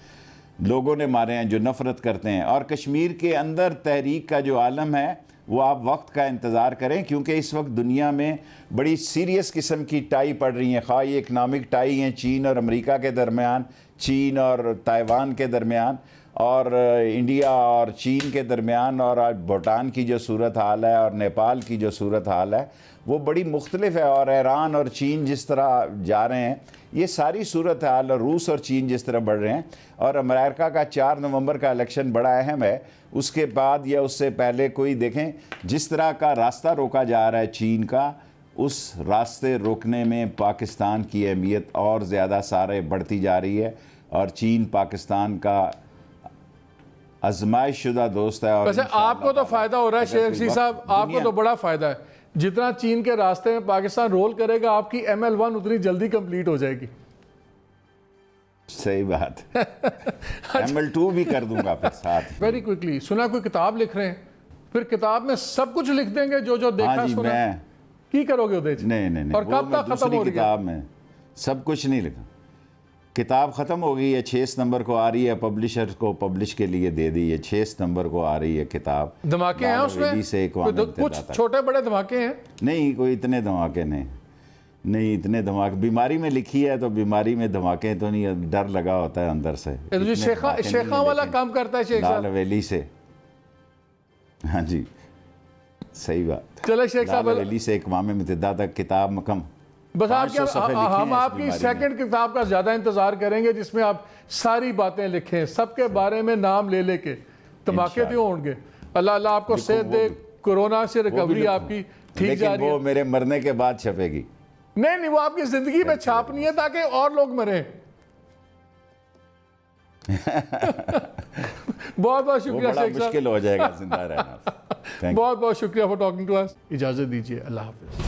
लोगों ने मारे हैं जो नफ़रत करते हैं। और कश्मीर के अंदर तहरीक का जो आलम है वो आप वक्त का इंतज़ार करें, क्योंकि इस वक्त दुनिया में बड़ी सीरियस किस्म की टाई पड़ रही हैं। खा ये इकनॉमिक टाई हैं चीन और अमेरिका के दरमियान, चीन और ताइवान के दरमियान, और इंडिया और चीन के दरमियान, और आज भूटान की जो सूरत हाल है और नेपाल की जो सूरत हाल है वो बड़ी मुख्तलिफ है। और ईरान और चीन जिस तरह जा रहे हैं, ये सारी सूरत हाल, और रूस और चीन जिस तरह बढ़ रहे हैं, और अमेरिका का 4 नवंबर का इलेक्शन बड़ा अहम है, उसके बाद या उससे पहले कोई देखें जिस तरह का रास्ता रोका जा रहा है चीन का, उस रास्ते रोकने में पाकिस्तान की अहमियत और ज़्यादा सारे बढ़ती जा रही है। और चीन पाकिस्तान का आजमाइश शुदा दोस्त है। और वैसे आपको तो फ़ायदा हो रहा है शेख साहब, आपको तो बड़ा फ़ायदा है। जितना चीन के रास्ते में पाकिस्तान रोल करेगा, आपकी ML1 उतनी जल्दी कंप्लीट हो जाएगी। सही बात है। ML2 भी कर दूंगा फिर साथ। वेरी क्विकली, सुना कोई किताब लिख रहे हैं, फिर किताब में सब कुछ लिख देंगे जो देखा हाँ जी, सुना मैं की करोगे उदय? नहीं, और कब तक खत्म हो रही है किताब में? सब कुछ नहीं लिखा, किताब ख़त्म हो गई है। 6 सितंबर को आ रही है, पब्लिशर को पब्लिश के लिए दे दी है। 6 सितंबर को आ रही है किताब। धमाके हैं उसमें? से कुछ छोटे बड़े धमाके हैं? नहीं, कोई इतने धमाके नहीं इतने धमाके। बीमारी में लिखी है तो बीमारी में धमाके तो नहीं, डर लगा होता है अंदर से। तो शेखा वाला काम करता है शेख साहब, लाल हवेली से। हाँ जी, सही बात। चले शेख साहब, लाल हवेली से इक़वाम मुत्तहिदा तक किताब मकम। बस हम आपकी सेकंड किताब का ज्यादा इंतजार करेंगे, जिसमें आप सारी बातें लिखें, सबके बारे में नाम ले लेके। धमाके क्यों होंगे? अल्लाह आपको सेहत दे, कोरोना से रिकवरी आपकी ठीक जा रही है। वो मेरे मरने के बाद छपेगी। नहीं, वो आपकी जिंदगी में छापनी है ताकि और लोग मरें। बहुत बहुत शुक्रिया शेख साहब, मुश्किल हो जाएगा जिंदा रहना। बहुत बहुत शुक्रिया फॉर टॉकिंग टू अस। इजाजत दीजिए, अल्लाह हाफिज।